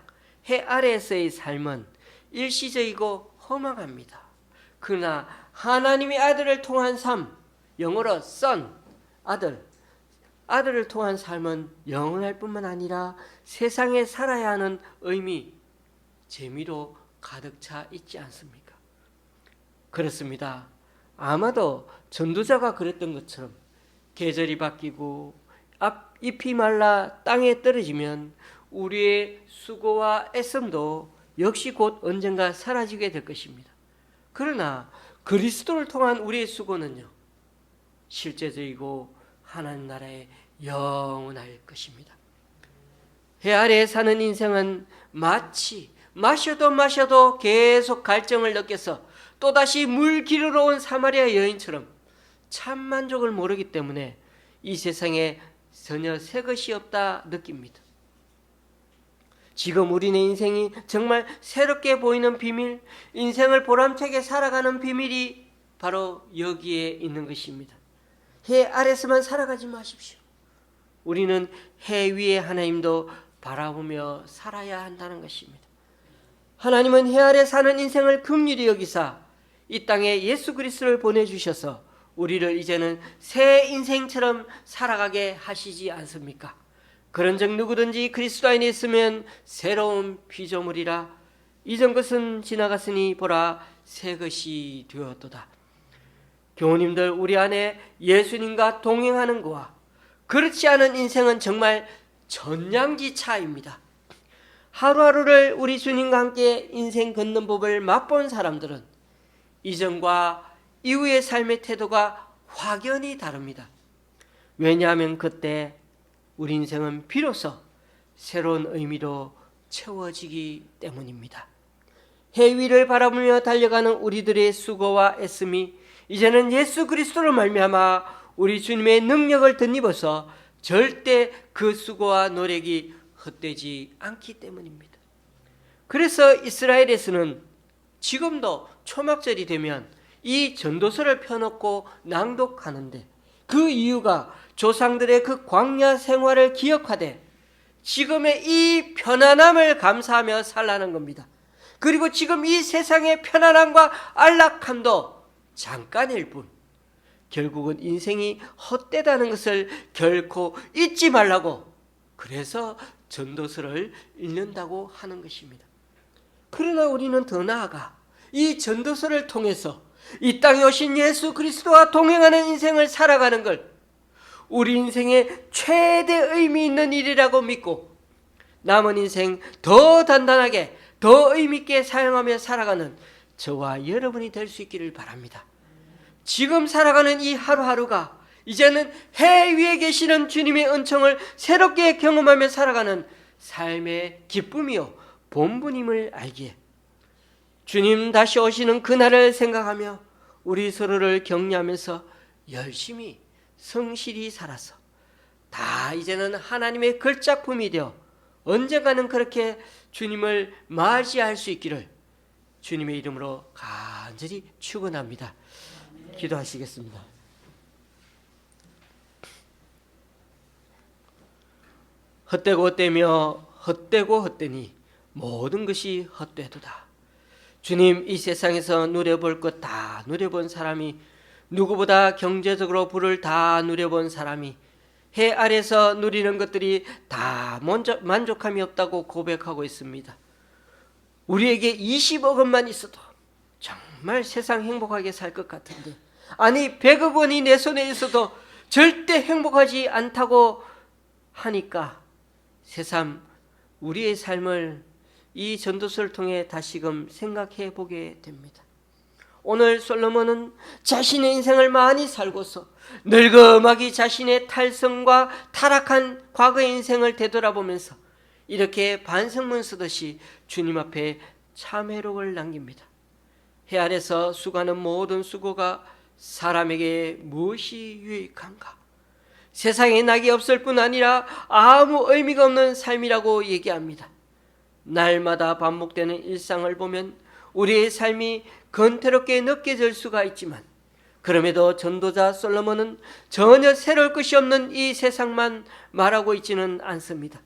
해 아래에서의 삶은 일시적이고 허망합니다. 그러나 하나님의 아들을 통한 삶, 영어로 son, 아들을 통한 삶은 영원할 뿐만 아니라 세상에 살아야 하는 의미, 재미로 가득 차 있지 않습니까? 그렇습니다. 아마도 전도자가 그랬던 것처럼 계절이 바뀌고 잎이 말라 땅에 떨어지면 우리의 수고와 애씀도 역시 곧 언젠가 사라지게 될 것입니다. 그러나 그리스도를 통한 우리의 수고는요, 실제적이고 하나님 나라에 영원할 것입니다. 해 아래에 사는 인생은 마치 마셔도 계속 갈증을 느껴서 또다시 물 기르러 온 사마리아 여인처럼 참 만족을 모르기 때문에 이 세상에 전혀 새 것이 없다 느낍니다. 지금 우리네 인생이 정말 새롭게 보이는 비밀, 인생을 보람차게 살아가는 비밀이 바로 여기에 있는 것입니다. 해 아래서만 살아가지 마십시오. 우리는 해 위의 하나님도 바라보며 살아야 한다는 것입니다. 하나님은 해 아래 사는 인생을 긍휼히 여기사 이 땅에 예수 그리스도를 보내주셔서 우리를 이제는 새 인생처럼 살아가게 하시지 않습니까? 그런즉 누구든지 그리스도 안에 있으면 새로운 피조물이라, 이전 것은 지나갔으니 보라 새 것이 되었도다. 교우님들, 우리 안에 예수님과 동행하는 거와 그렇지 않은 인생은 정말 전량지차입니다. 하루하루를 우리 주님과 함께 인생 걷는 법을 맛본 사람들은 이전과 이후의 삶의 태도가 확연히 다릅니다. 왜냐하면 그때 우리 인생은 비로소 새로운 의미로 채워지기 때문입니다. 해 위를 바라보며 달려가는 우리들의 수고와 애씀이 이제는 예수 그리스도로 말미암아 우리 주님의 능력을 덧입어서 절대 그 수고와 노력이 헛되지 않기 때문입니다. 그래서 이스라엘에서는 지금도 초막절이 되면 이 전도서를 펴놓고 낭독하는데, 그 이유가 조상들의 그 광야 생활을 기억하되 지금의 이 편안함을 감사하며 살라는 겁니다. 그리고 지금 이 세상의 편안함과 안락함도 잠깐일 뿐 결국은 인생이 헛되다는 것을 결코 잊지 말라고, 그래서 전도서를 읽는다고 하는 것입니다. 그러나 우리는 더 나아가 이 전도서를 통해서 이 땅에 오신 예수 그리스도와 동행하는 인생을 살아가는 걸 우리 인생의 최대 의미 있는 일이라고 믿고 남은 인생 더 단단하게 더 의미 있게 사용하며 살아가는 저와 여러분이 될 수 있기를 바랍니다. 지금 살아가는 이 하루하루가 이제는 해 위에 계시는 주님의 은총을 새롭게 경험하며 살아가는 삶의 기쁨이요 본분임을 알기에 주님 다시 오시는 그날을 생각하며 우리 서로를 격려하면서 열심히 성실히 살아서 다 이제는 하나님의 걸작품이 되어 언젠가는 그렇게 주님을 맞이할 수 있기를 주님의 이름으로 간절히 축원합니다. 기도하시겠습니다. 헛되고 헛되며 헛되고 헛되니 모든 것이 헛되도다. 주님, 이 세상에서 누려볼 것 다 누려본 사람이, 누구보다 경제적으로 부를 다 누려본 사람이 해 아래서 누리는 것들이 다 만족함이 없다고 고백하고 있습니다. 우리에게 20억 원만 있어도 정말 세상 행복하게 살 것 같은데, 아니 100억 원이 내 손에 있어도 절대 행복하지 않다고 하니까 새삼 우리의 삶을 이 전도서를 통해 다시금 생각해 보게 됩니다. 오늘 솔로몬은 자신의 인생을 많이 살고서 늙음하게 자신의 탈성과 타락한 과거의 인생을 되돌아보면서 이렇게 반성문 쓰듯이 주님 앞에 참회록을 남깁니다. 해 아래서 수고하는 모든 수고가 사람에게 무엇이 유익한가? 세상에 낙이 없을 뿐 아니라 아무 의미가 없는 삶이라고 얘기합니다. 날마다 반복되는 일상을 보면 우리의 삶이 건태롭게 느껴질 수가 있지만, 그럼에도 전도자 솔로몬은 전혀 새로울 것이 없는 이 세상만 말하고 있지는 않습니다.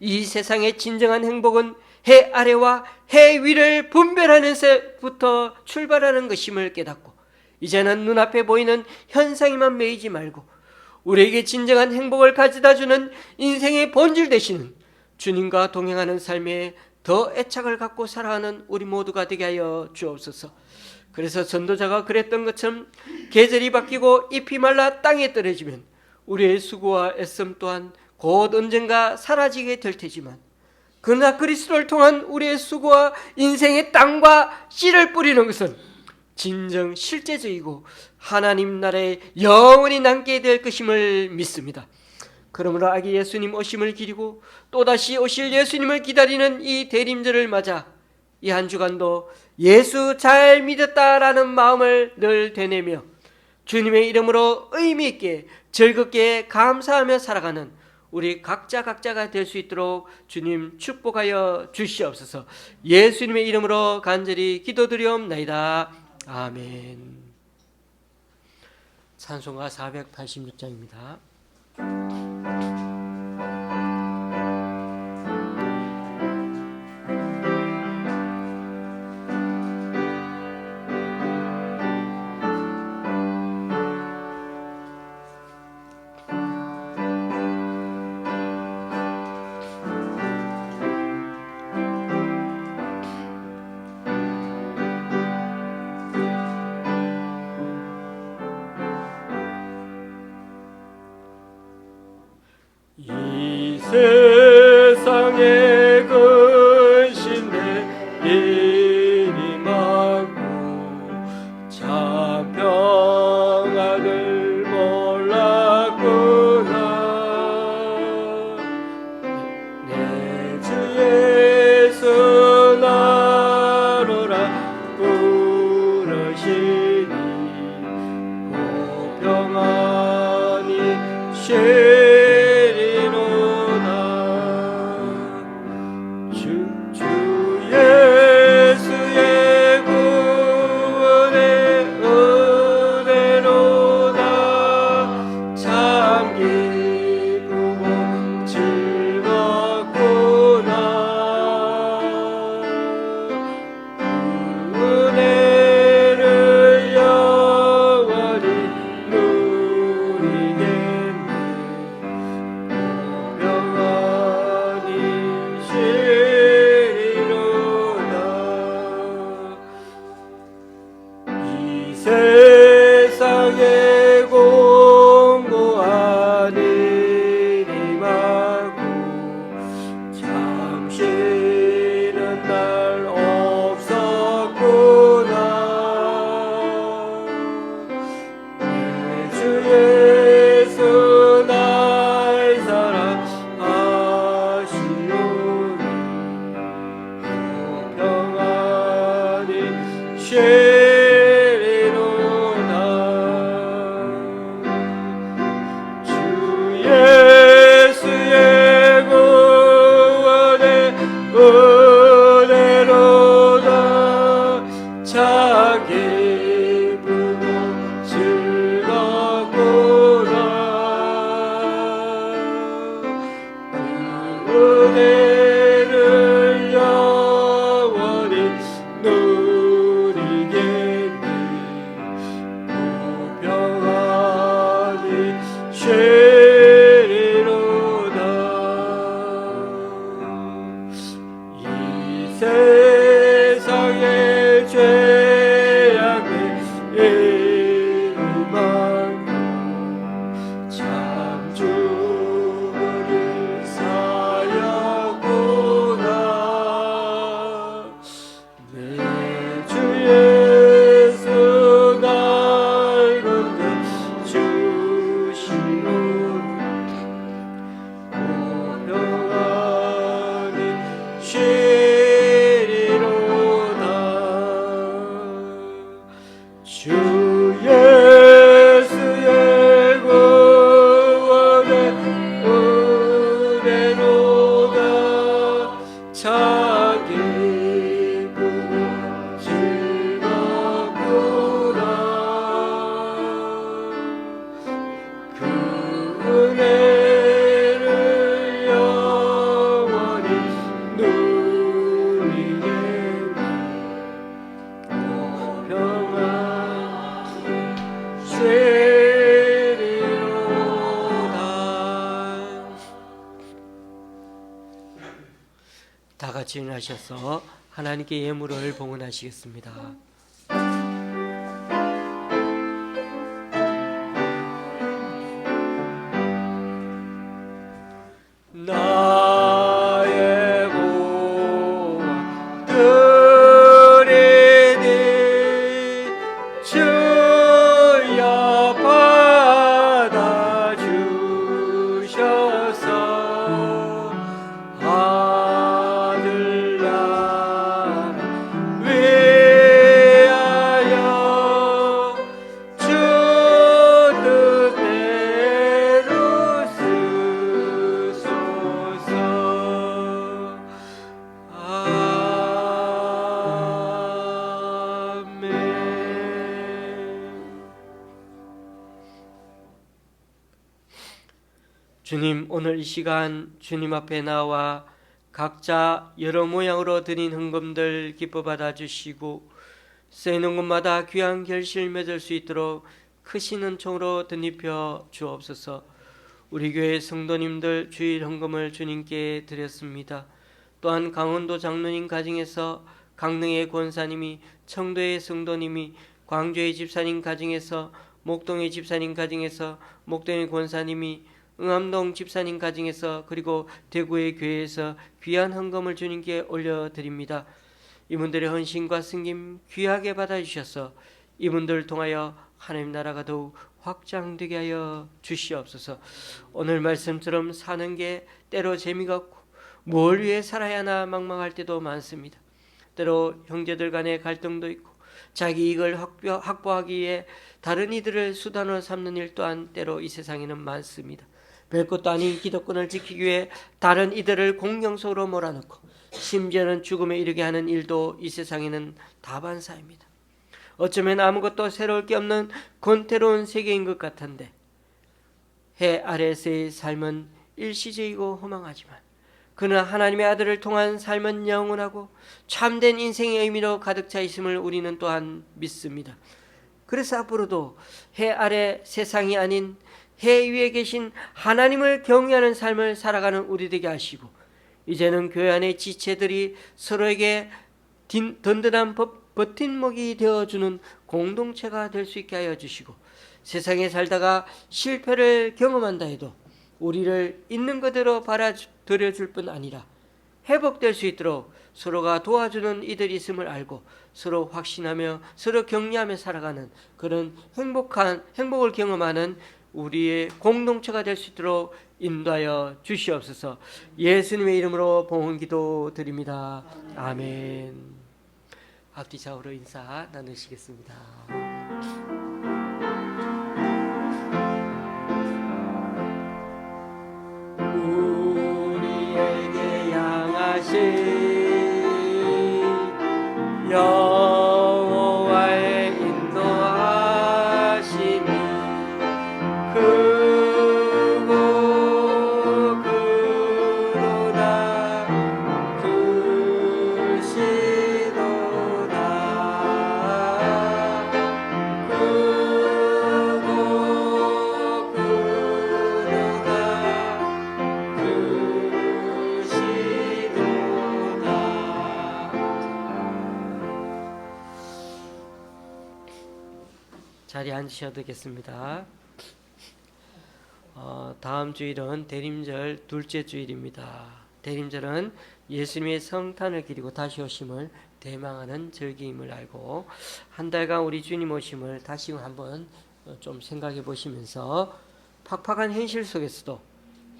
이 세상의 진정한 행복은 해 아래와 해 위를 분별하면서부터 출발하는 것임을 깨닫고, 이제는 눈앞에 보이는 현상에만 매이지 말고 우리에게 진정한 행복을 가져다주는 인생의 본질 되시는 주님과 동행하는 삶에 더 애착을 갖고 살아가는 우리 모두가 되게 하여 주옵소서. 그래서 전도자가 그랬던 것처럼 계절이 바뀌고 잎이 말라 땅에 떨어지면 우리의 수고와 애씀 또한 곧 언젠가 사라지게 될 테지만, 그러나 그리스도를 통한 우리의 수고와 인생의 땅과 씨를 뿌리는 것은 진정 실제적이고 하나님 나라에 영원히 남게 될 것임을 믿습니다. 그러므로 아기 예수님 오심을 기리고 또다시 오실 예수님을 기다리는 이 대림절을 맞아 이 한 주간도 예수 잘 믿었다라는 마음을 늘 되뇌며 주님의 이름으로 의미 있게 즐겁게 감사하며 살아가는 우리 각자가 될 수 있도록 주님 축복하여 주시옵소서. 예수님의 이름으로 간절히 기도드리옵나이다. 아멘. 찬송가 486장입니다. 이 세상에 근심돼 일이 많고 참 평안을 몰랐구나. 내 주 예수 나로라 부르시니 고 평안이 같이 일어나셔서 하나님께 예물을 봉헌하시겠습니다. 나의 보화 드리니 주여 받아주셔서 아들나라 위하여 주 뜻대로 쓰소서. 아멘. 주님, 오늘 이 시간 주님 앞에 나와 각자 여러 모양으로 드린 헌금들 기뻐 받아주시고 쓰이는 곳마다 귀한 결실 맺을 수 있도록 크신 은총으로 덧입혀 주옵소서. 우리 교회 성도님들 주일 헌금을 주님께 드렸습니다. 또한 강원도 장로님 가정에서 강릉의 권사님이, 청도의 성도님이, 광주의 집사님 가정에서, 목동의 집사님 가정에서, 목동의 권사님이, 응암동 집사님 가정에서, 그리고 대구의 교회에서 귀한 헌금을 주님께 올려드립니다. 이분들의 헌신과 승김 귀하게 받아주셔서 이분들을 통하여 하나님 나라가 더욱 확장되게 하여 주시옵소서. 오늘 말씀처럼 사는 게 때로 재미가 없고 뭘 위해 살아야 하나 막막할 때도 많습니다. 때로 형제들 간의 갈등도 있고 자기 이익을 확보하기 위해 다른 이들을 수단으로 삼는 일 또한 때로 이 세상에는 많습니다. 별것도 아닌 기득권을 지키기 위해 다른 이들을 공경속으로 몰아넣고 심지어는 죽음에 이르게 하는 일도 이 세상에는 다반사입니다. 어쩌면 아무것도 새로울 게 없는 권태로운 세계인 것 같은데 해 아래에서의 삶은 일시적이고 허망하지만 그러나 하나님의 아들을 통한 삶은 영원하고 참된 인생의 의미로 가득 차 있음을 우리는 또한 믿습니다. 그래서 앞으로도 해 아래 세상이 아닌 해 위에 계신 하나님을 경외하는 삶을 살아가는 우리 되게 하시고 이제는 교회 안의 지체들이 서로에게 든든한 버팀목이 되어주는 공동체가 될 수 있게 하여 주시고 세상에 살다가 실패를 경험한다 해도 우리를 있는 그대로 받아들여줄 뿐 아니라 회복될 수 있도록 서로가 도와주는 이들이 있음을 알고 서로 확신하며 서로 격려하며 살아가는 그런 행복을 경험하는 우리의 공동체가 될 수 있도록 인도하여 주시옵소서. 예수님의 이름으로 봉헌 기도 드립니다. 아멘. 앞뒤 좌우로 인사 나누시겠습니다. 우리에게 향하신 여호와의 인도하심이 크고 크도다 크시도다 크고 크도다 자리에 앉으셔도 되겠습니다. 다음 주일은 대림절 둘째 주일입니다. 대림절은 예수님의 성탄을 기리고 다시 오심을 대망하는 절기임을 알고 한 달간 우리 주님 오심을 다시 한번 좀 생각해 보시면서 팍팍한 현실 속에서도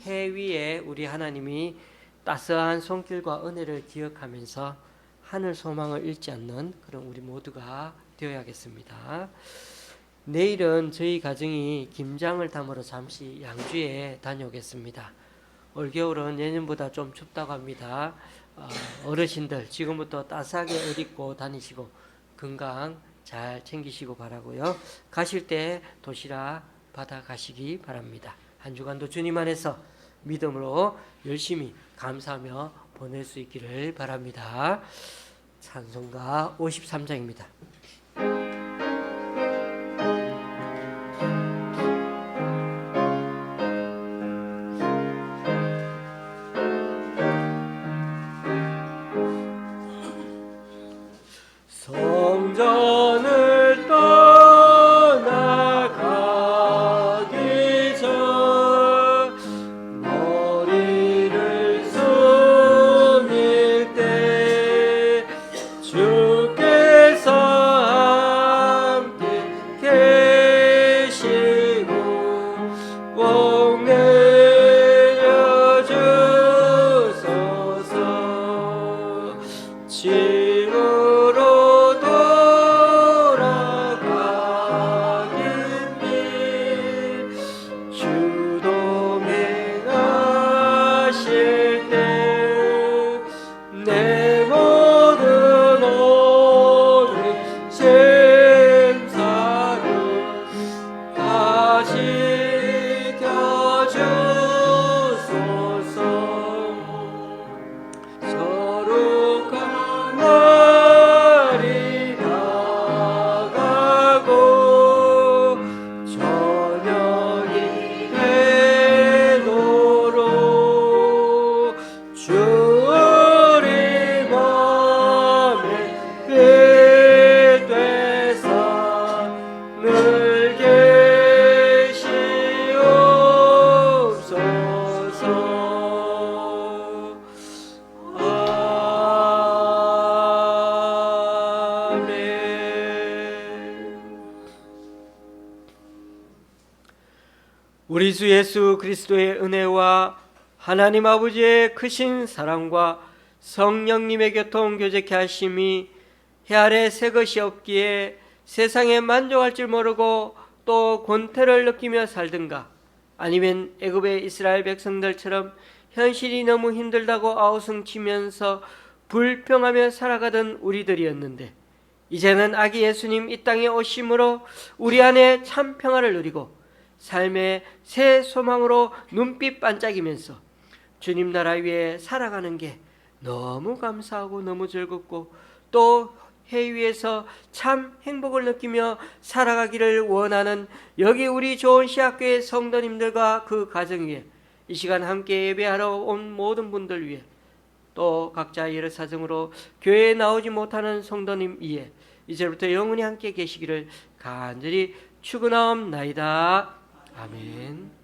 해 위에 우리 하나님이 따스한 손길과 은혜를 기억하면서 하늘 소망을 잃지 않는 그런 우리 모두가 되어야겠습니다. 내일은 저희 가정이 김장을 담으러 잠시 양주에 다녀오겠습니다. 올겨울은 예년보다 좀 춥다고 합니다. 어르신들 지금부터 따스하게 옷 입고 다니시고 건강 잘 챙기시고 바라고요. 가실 때 도시락 받아 가시기 바랍니다. 한 주간도 주님 안에서 믿음으로 열심히 감사하며 보낼 수 있기를 바랍니다. 찬송가 53장입니다. 우리 주 예수 그리스도의 은혜와 하나님 아버지의 크신 사랑과 성령님의 교통 교제케 하심이 해 아래 새 것이 없기에 세상에 만족할 줄 모르고 또 권태를 느끼며 살든가, 아니면 애굽의 이스라엘 백성들처럼 현실이 너무 힘들다고 아우성치면서 불평하며 살아가던 우리들이었는데, 이제는 아기 예수님 이 땅에 오심으로 우리 안에 참 평화를 누리고 삶의 새 소망으로 눈빛 반짝이면서 주님 나라 위에 살아가는 게 너무 감사하고 너무 즐겁고, 또 해 위에서 참 행복을 느끼며 살아가기를 원하는 여기 우리 좋은 시학교의 성도님들과 그 가정 위에, 이 시간 함께 예배하러 온 모든 분들 위해, 또 각자 여러 사정으로 교회에 나오지 못하는 성도님 위에 이제부터 영원히 함께 계시기를 간절히 축원하옵나이다. 아멘.